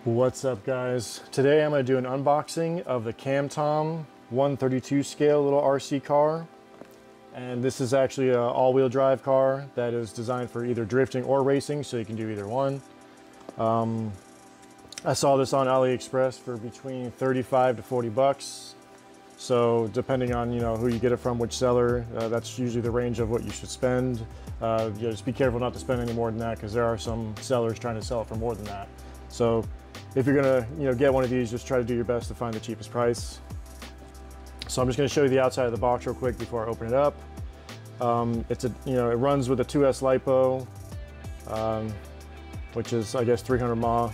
What's up, guys? Today I'm going to do an unboxing of the Kamtom 132 scale little RC car. And this is actually an all-wheel drive car that is designed for either drifting or racing, so you can do either one. I saw this on AliExpress for between 35 to 40 bucks. So depending on who you get it from, which seller, that's usually the range of what you should spend. Just be careful not to spend any more than that, because there are some sellers trying to sell it for more than that. So if you're gonna get one of these, just try to do your best to find the cheapest price. So I'm just gonna show you the outside of the box real quick before I open it up. It runs with a 2S LiPo, which is, I guess, 300 mAh.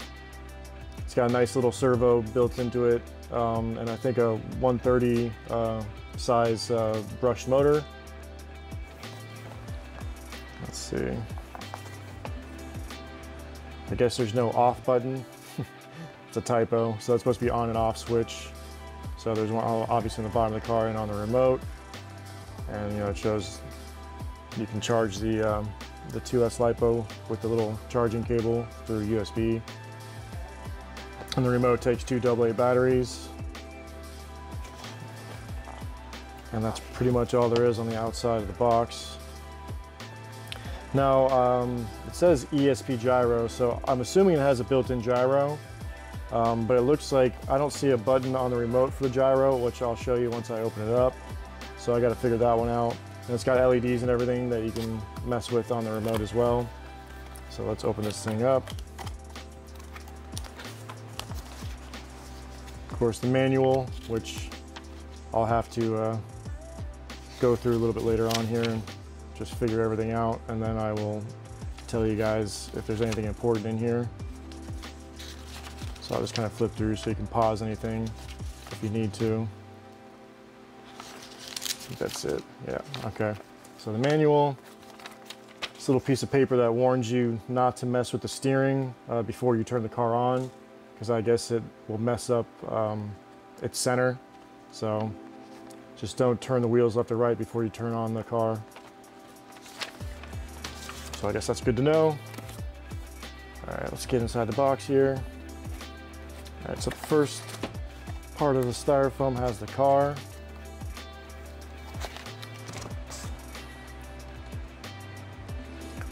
It's got a nice little servo built into it, and I think a 130 size brushed motor. Let's see. I guess there's no off button. It's a typo. So it's supposed to be on and off switch. So there's one obviously in the bottom of the car and on the remote. And it shows you can charge the 2S LiPo with the little charging cable through USB. And the remote takes 2 AA batteries. And that's pretty much all there is on the outside of the box. Now, it says ESP gyro, so I'm assuming it has a built-in gyro, but it looks like I don't see a button on the remote for the gyro, which I'll show you once I open it up. So I got to figure that one out. And it's got LEDs and everything that you can mess with on the remote as well. So let's open this thing up. Of course, the manual, which I'll have to go through a little bit later on here and just figure everything out, and then I will tell you guys if there's anything important in here. So I'll just kind of flip through so you can pause anything if you need to. I think that's it. Yeah, okay. So the manual, this little piece of paper that warns you not to mess with the steering before you turn the car on, because I guess it will mess up its center. So just don't turn the wheels left or right before you turn on the car. So I guess that's good to know. All right, let's get inside the box here. All right, so the first part of the styrofoam has the car.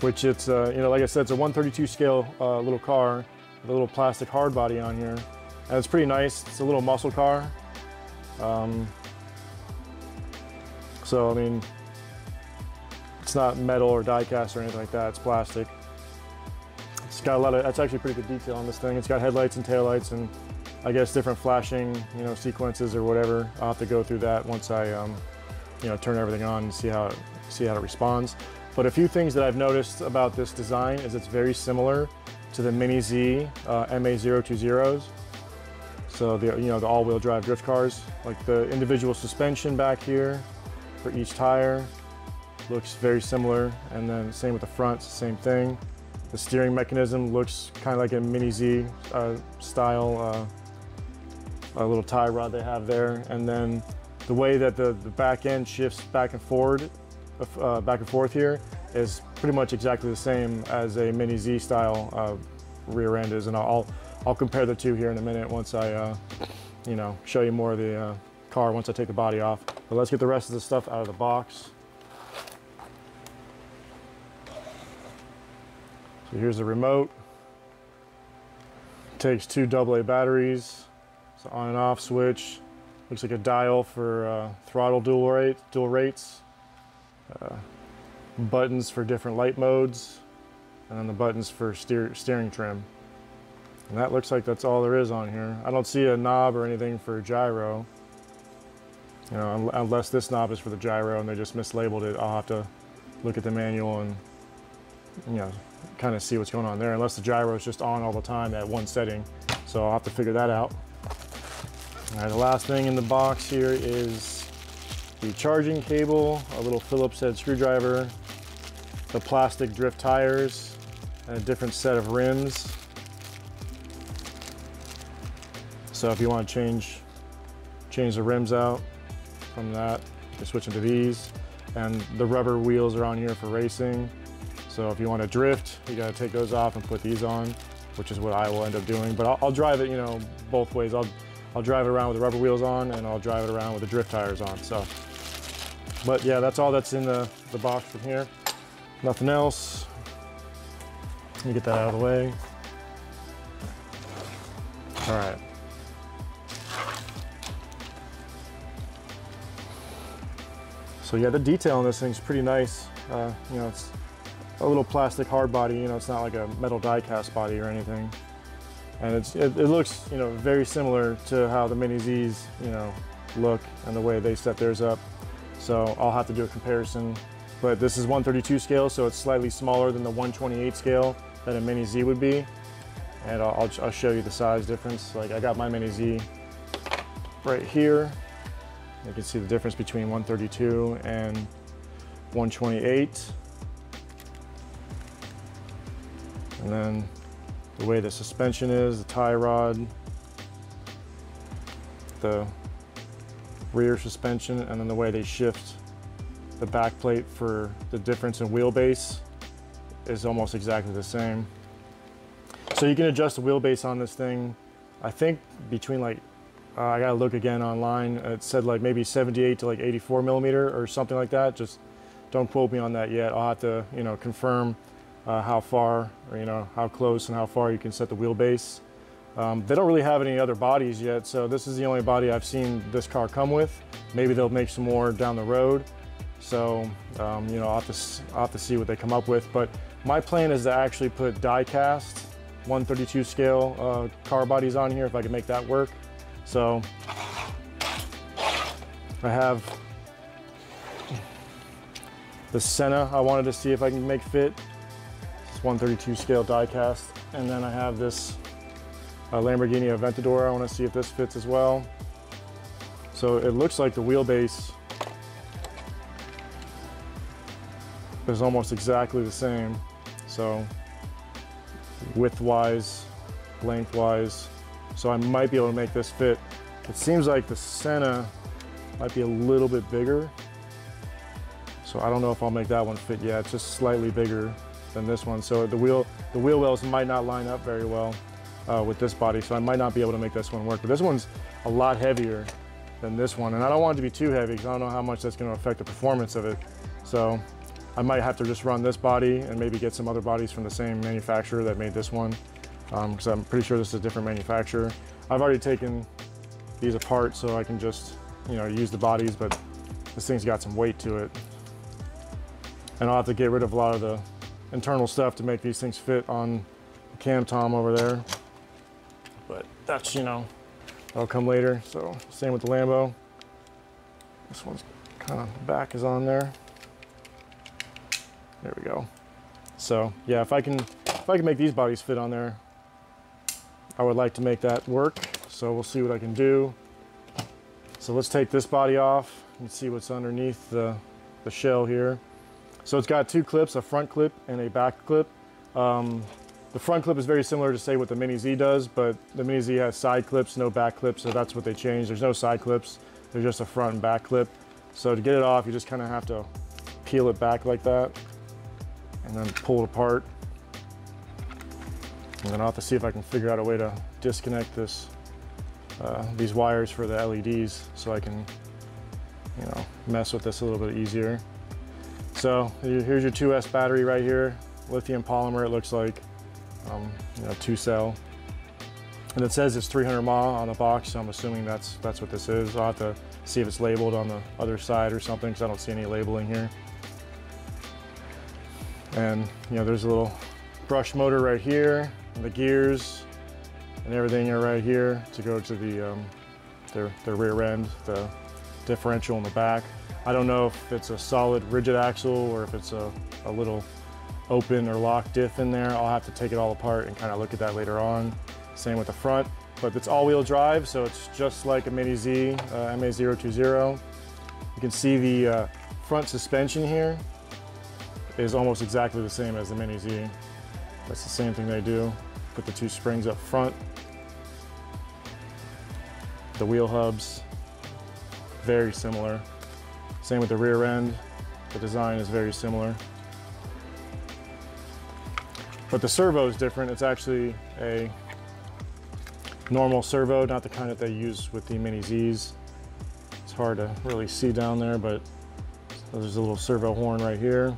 Which it's, like I said, it's a 132 scale little car with a little plastic hard body on here. And it's pretty nice. It's a little muscle car. So, I mean, it's not metal or die cast or anything like that, it's plastic. It's got a lot of, that's actually pretty good detail on this thing. It's got headlights and taillights and I guess different flashing, sequences or whatever. I'll have to go through that once I, turn everything on and see how it responds. But a few things that I've noticed about this design is it's very similar to the miniz MA020s. So the all-wheel drive drift cars, like the individual suspension back here for each tire. Looks very similar, and then same with the front, same thing. The steering mechanism looks kind of like a miniz style, a little tie rod they have there, and then the way that the back end shifts back and forth here is pretty much exactly the same as a miniz style rear end is, and I'll compare the two here in a minute once I show you more of the car once I take the body off. But let's get the rest of the stuff out of the box. So here's the remote. Takes 2 AA batteries. It's an on and off switch. Looks like a dial for throttle dual rates. Buttons for different light modes. And then the buttons for steering trim. And that looks like that's all there is on here. I don't see a knob or anything for gyro. Unless this knob is for the gyro and they just mislabeled it, I'll have to look at the manual and kind of see what's going on there, unless the gyro is just on all the time at one setting. So I'll have to figure that out. All right, the last thing in the box here is the charging cable, a little Phillips head screwdriver, the plastic drift tires, and a different set of rims. So if you want to change the rims out from that, you switch into these. And the rubber wheels are on here for racing. So if you want to drift, you got to take those off and put these on. which is what I will end up doing. But I'll drive it, you know, both ways. I'll drive it around with the rubber wheels on, and I'll drive it around with the drift tires on. So, but yeah, that's all that's in the box from here. Nothing else. Let me get that out of the way. All right. So yeah, the detail on this thing's pretty nice. You know, it's a little plastic hard body. You know, it's not like a metal die cast body or anything. And it looks, you know, very similar to how the miniz, you know, look and the way they set theirs up. So I'll have to do a comparison. But this is 132 scale, so it's slightly smaller than the 128 scale that a miniz would be. And I'll show you the size difference. Like I got my miniz right here. You can see the difference between 132 and 128. And then the way the suspension is, the tie rod, the rear suspension, and then the way they shift the back plate for the difference in wheelbase is almost exactly the same. So you can adjust the wheelbase on this thing, I think between like, I gotta look again online. It said like maybe 78 to like 84 millimeter or something like that. Just don't quote me on that yet. I'll have to, you know, confirm how far, or, you know, how close and how far you can set the wheelbase. They don't really have any other bodies yet, so this is the only body I've seen this car come with. Maybe they'll make some more down the road. So, you know, I'll have to see what they come up with. But my plan is to actually put die cast 132 scale car bodies on here if I can make that work. So I have the Senna I wanted to see if I can make fit. It's 132 scale die cast. And then I have this Lamborghini Aventador. I want to see if this fits as well. So it looks like the wheelbase is almost exactly the same. So width-wise, length-wise. So I might be able to make this fit. It seems like the Senna might be a little bit bigger. So I don't know if I'll make that one fit yet. It's just slightly bigger than this one. So the wheel wells might not line up very well with this body. So I might not be able to make this one work. But this one's a lot heavier than this one. And I don't want it to be too heavy because I don't know how much that's going to affect the performance of it. So I might have to just run this body and maybe get some other bodies from the same manufacturer that made this one. Because I'm pretty sure this is a different manufacturer. I've already taken these apart so I can just, you know, use the bodies, but this thing's got some weight to it. And I'll have to get rid of a lot of the internal stuff to make these things fit on the Kamtom over there. But that's, you know, that'll come later. So same with the Lambo. This one's kind of, the back is on there. There we go. So yeah, if I can make these bodies fit on there, I would like to make that work. So we'll see what I can do. So let's take this body off and see what's underneath the shell here. So it's got two clips, a front clip and a back clip. The front clip is very similar to say what the miniz does, but the miniz has side clips, no back clips, so that's what they changed. There's no side clips, there's just a front and back clip. So to get it off, you just kind of have to peel it back like that and then pull it apart. And then I'll have to see if I can figure out a way to disconnect this, these wires for the LEDs so I can, you know, mess with this a little bit easier. So here's your 2S battery right here, lithium polymer it looks like, you know, 2-cell. And it says it's 300 mAh on the box, so I'm assuming that's what this is. I'll have to see if it's labeled on the other side or something because I don't see any labeling here. And you know, there's a little brush motor right here, and the gears and everything are right here to go to the their rear end, the differential in the back. I don't know if it's a solid rigid axle or if it's a little open or locked diff in there. I'll have to take it all apart and kind of look at that later on. Same with the front, but it's all-wheel drive, so it's just like a miniz MA020. You can see the front suspension here is almost exactly the same as the miniz. That's the same thing they do. Put the two springs up front. The wheel hubs, very similar. Same with the rear end. The design is very similar. But the servo is different. It's actually a normal servo, not the kind that they use with the miniz. It's hard to really see down there, but there's a little servo horn right here.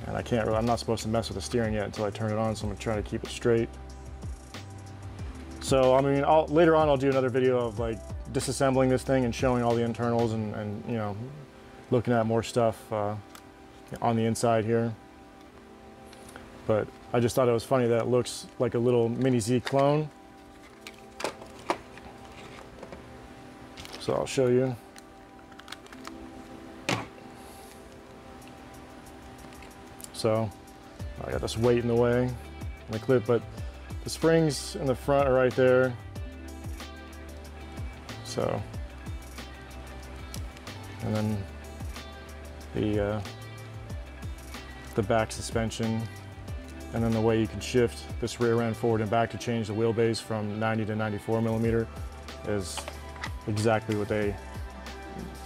And I'm not supposed to mess with the steering yet until I turn it on, so I'm gonna try to keep it straight. So, I mean, later on I'll do another video of like disassembling this thing and showing all the internals and you know, looking at more stuff on the inside here. But I just thought it was funny that it looks like a little miniz clone. So I'll show you. So I got this weight in the way in the clip, but the springs in the front are right there. So, and then the back suspension, and then the way you can shift this rear end forward and back to change the wheelbase from 90 to 94 millimeter is exactly what they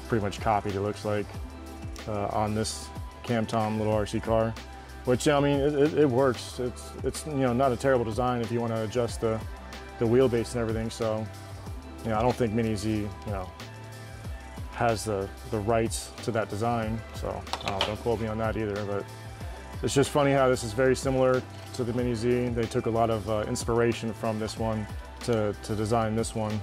pretty much copied, it looks like, on this Kamtom little RC car, which, I mean, it works. It's you know, not a terrible design if you want to adjust the wheelbase and everything. So, you know, I don't think miniz, you know, has the rights to that design. So don't quote me on that either, but it's just funny how this is very similar to the miniz. They took a lot of inspiration from this one to design this one,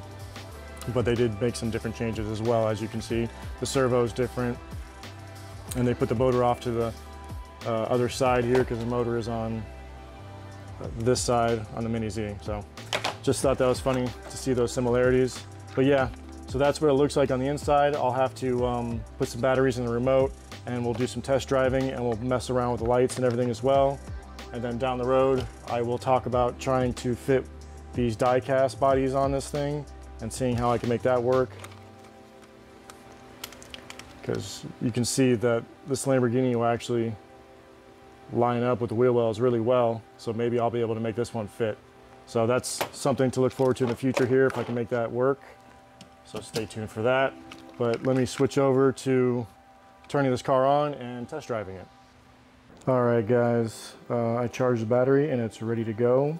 but they did make some different changes as well. As you can see, the servo is different, and they put the motor off to the other side here because the motor is on this side on the miniz. So just thought that was funny to see those similarities. But yeah, so that's what it looks like on the inside. I'll have to put some batteries in the remote, and we'll do some test driving, and we'll mess around with the lights and everything as well. And then down the road, I will talk about trying to fit these die-cast bodies on this thing and seeing how I can make that work. Because you can see that this Lamborghini will actually line up with the wheel wells really well, so maybe I'll be able to make this one fit. So that's something to look forward to in the future here, if I can make that work. So stay tuned for that. But let me switch over to turning this car on and test driving it. All right, guys, I charged the battery and it's ready to go.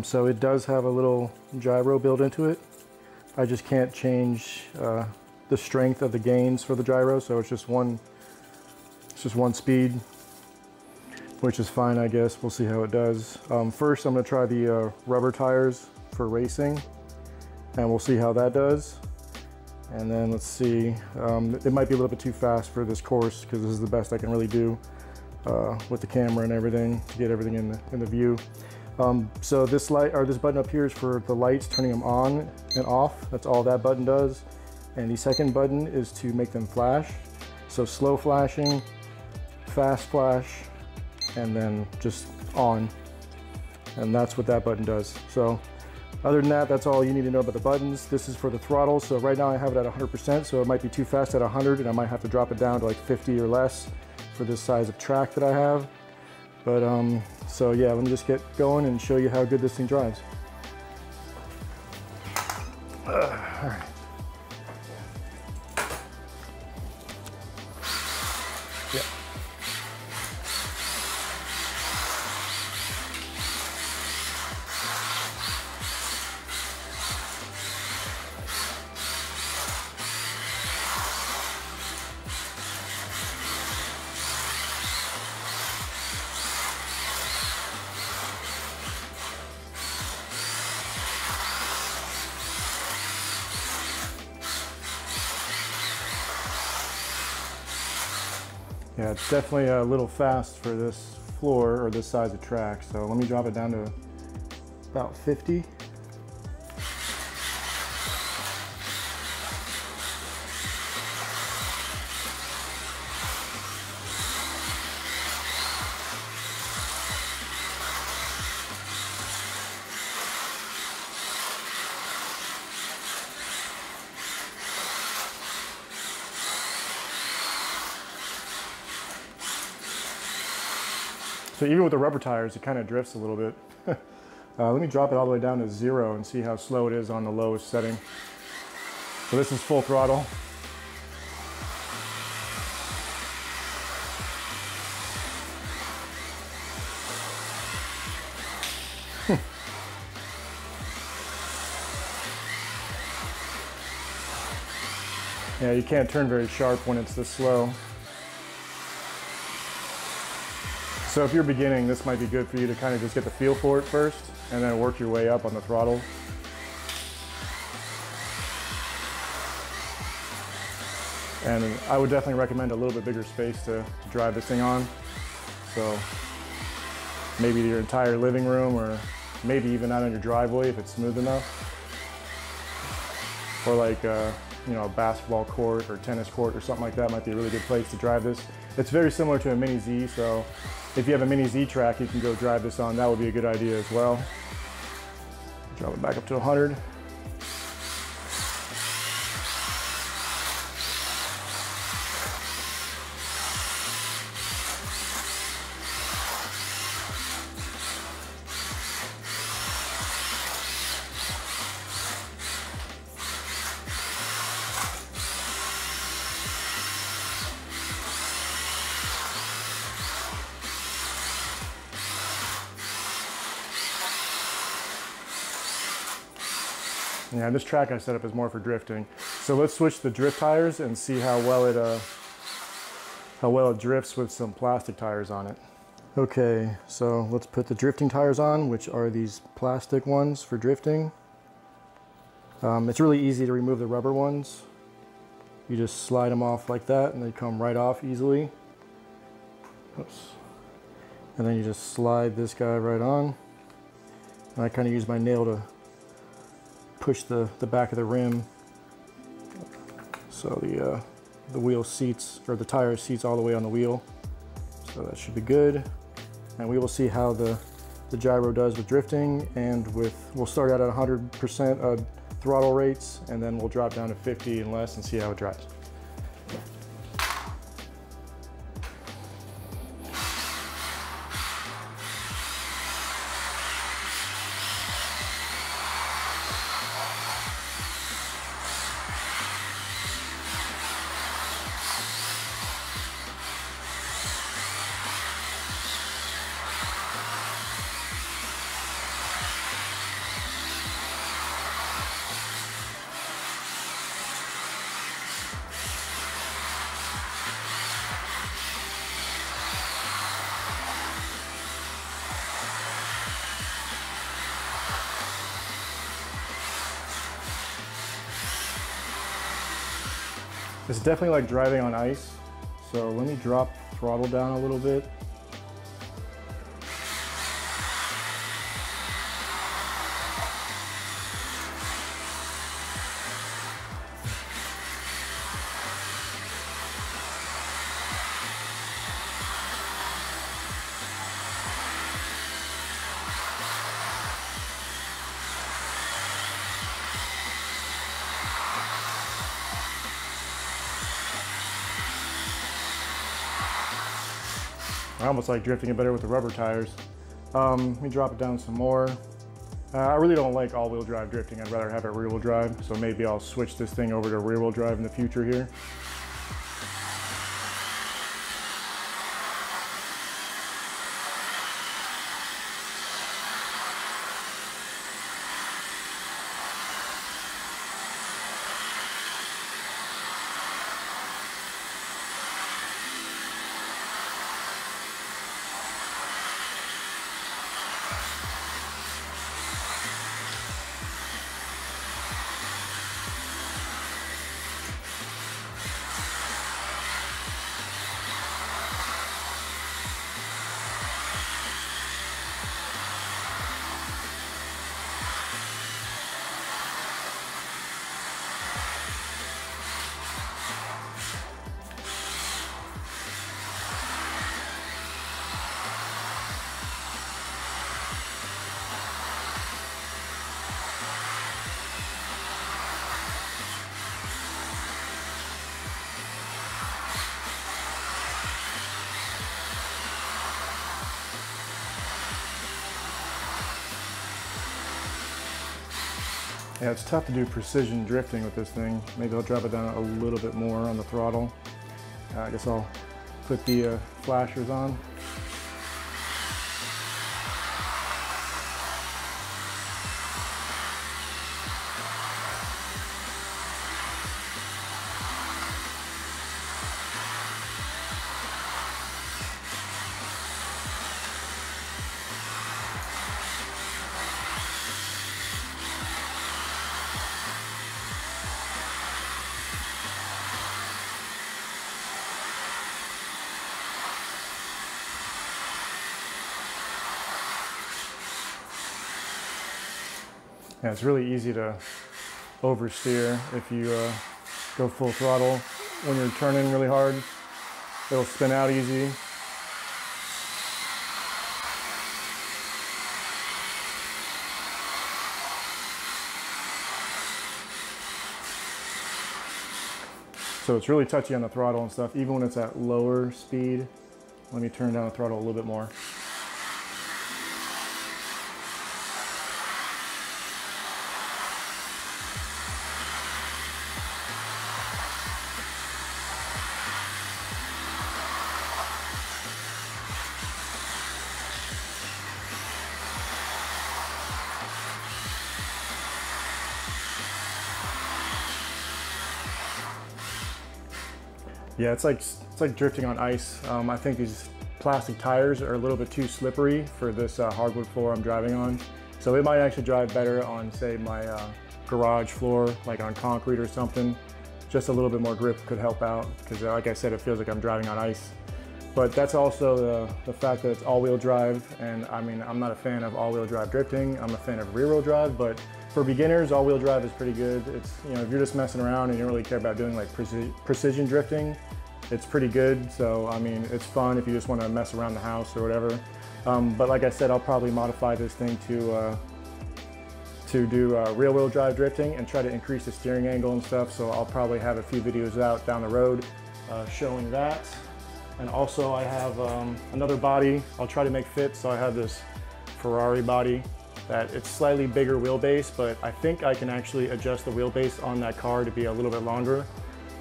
So it does have a little gyro built into it. I just can't change the strength of the gains for the gyro, so it's just one speed, which is fine, I guess. We'll see how it does. First, I'm gonna try the rubber tires for racing, and we'll see how that does. And then let's see, it might be a little bit too fast for this course because this is the best I can really do with the camera and everything to get everything in the view. So this light, or this button up here, is for the lights, turning them on and off. That's all that button does. And the second button is to make them flash. So slow flashing, fast flash, and then just on. And that's what that button does. So other than that, that's all you need to know about the buttons. This is for the throttle. So right now I have it at 100%, so it might be too fast at 100, and I might have to drop it down to like 50 or less for this size of track that I have. But so yeah, let me just get going and show you how good this thing drives. All right. Yeah. Yeah, it's definitely a little fast for this floor or this size of track. So let me drop it down to about 50. So even with the rubber tires, it kind of drifts a little bit. Let me drop it all the way down to 0 and see how slow it is on the lowest setting. So this is full throttle. Yeah, you can't turn very sharp when it's this slow. So if you're beginning, this might be good for you to kind of just get the feel for it first and then work your way up on the throttle. And I would definitely recommend a little bit bigger space to drive this thing on. So maybe your entire living room, or maybe even out on your driveway if it's smooth enough. Or like you know, a basketball court or tennis court or something like that might be a really good place to drive this. It's very similar to a Mini Z, so if you have a Mini Z track, you can go drive this on. That would be a good idea as well. Drop it back up to 100. Yeah, this track I set up is more for drifting. So let's switch the drift tires and see how well it drifts with some plastic tires on it. Okay, so let's put the drifting tires on, which are these plastic ones for drifting. It's really easy to remove the rubber ones. You just slide them off like that and they come right off easily. Oops. And then you just slide this guy right on. And I kind of use my nail to push the back of the rim so the wheel seats, or the tire seats all the way on the wheel. So that should be good. And we will see how the gyro does with drifting, and we'll start out at 100% throttle rates, and then we'll drop down to 50 and less and see how it drives. It's definitely like driving on ice. So let me drop throttle down a little bit. I almost like drifting it better with the rubber tires. Let me drop it down some more. I really don't like all-wheel drive drifting. I'd rather have it rear-wheel drive, so maybe I'll switch this thing over to rear-wheel drive in the future here. Yeah, it's tough to do precision drifting with this thing. Maybe I'll drop it down a little bit more on the throttle. I guess I'll put the flashers on. Yeah, it's really easy to oversteer if you go full throttle. When you're turning really hard, it'll spin out easy. So it's really touchy on the throttle and stuff, even when it's at lower speed. Let me turn down the throttle a little bit more. Yeah, it's like drifting on ice. I think these plastic tires are a little bit too slippery for this hardwood floor I'm driving on. So it might actually drive better on, say, my garage floor, like on concrete or something. Just a little bit more grip could help out because, like I said, it feels like I'm driving on ice. But that's also the fact that it's all-wheel drive, and I mean, I'm not a fan of all-wheel drive drifting. I'm a fan of rear-wheel drive, but for beginners, all-wheel drive is pretty good. It's, you know, if you're just messing around and you don't really care about doing like precision drifting, it's pretty good. So, I mean, it's fun if you just want to mess around the house or whatever. But like I said, I'll probably modify this thing to do rear-wheel drive drifting and try to increase the steering angle and stuff. So I'll probably have a few videos out down the road showing that. And also I have another body I'll try to make fit. So I have this Ferrari body that it's slightly bigger wheelbase, but I think I can actually adjust the wheelbase on that car to be a little bit longer.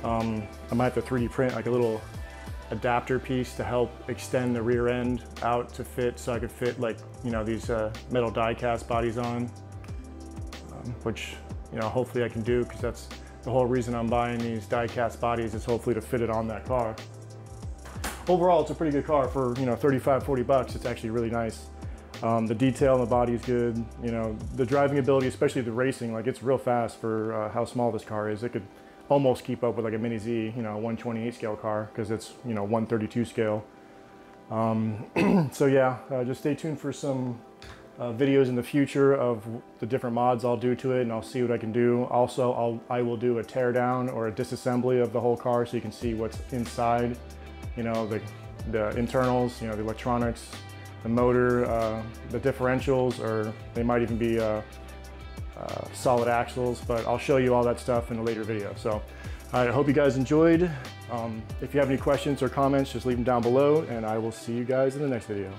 I might have to 3D print like a little adapter piece to help extend the rear end out to fit, so I could fit, like, you know, these metal die-cast bodies on, which, you know, hopefully I can do, because that's the whole reason I'm buying these die-cast bodies, is hopefully to fit it on that car. Overall, it's a pretty good car for, you know, 35, 40 bucks. It's actually really nice. The detail on the body is good. You know, the driving ability, especially the racing, like, it's real fast for how small this car is. It could almost keep up with like a Mini Z, you know, 128 scale car, because it's, you know, 132 scale. So yeah, just stay tuned for some videos in the future of the different mods I'll do to it, and I'll see what I can do. Also, I will do a tear down or a disassembly of the whole car so you can see what's inside, you know, the internals, you know, the electronics, the motor, the differentials, or they might even be solid axles, but I'll show you all that stuff in a later video. So I hope you guys enjoyed. If you have any questions or comments, just leave them down below, and I will see you guys in the next video.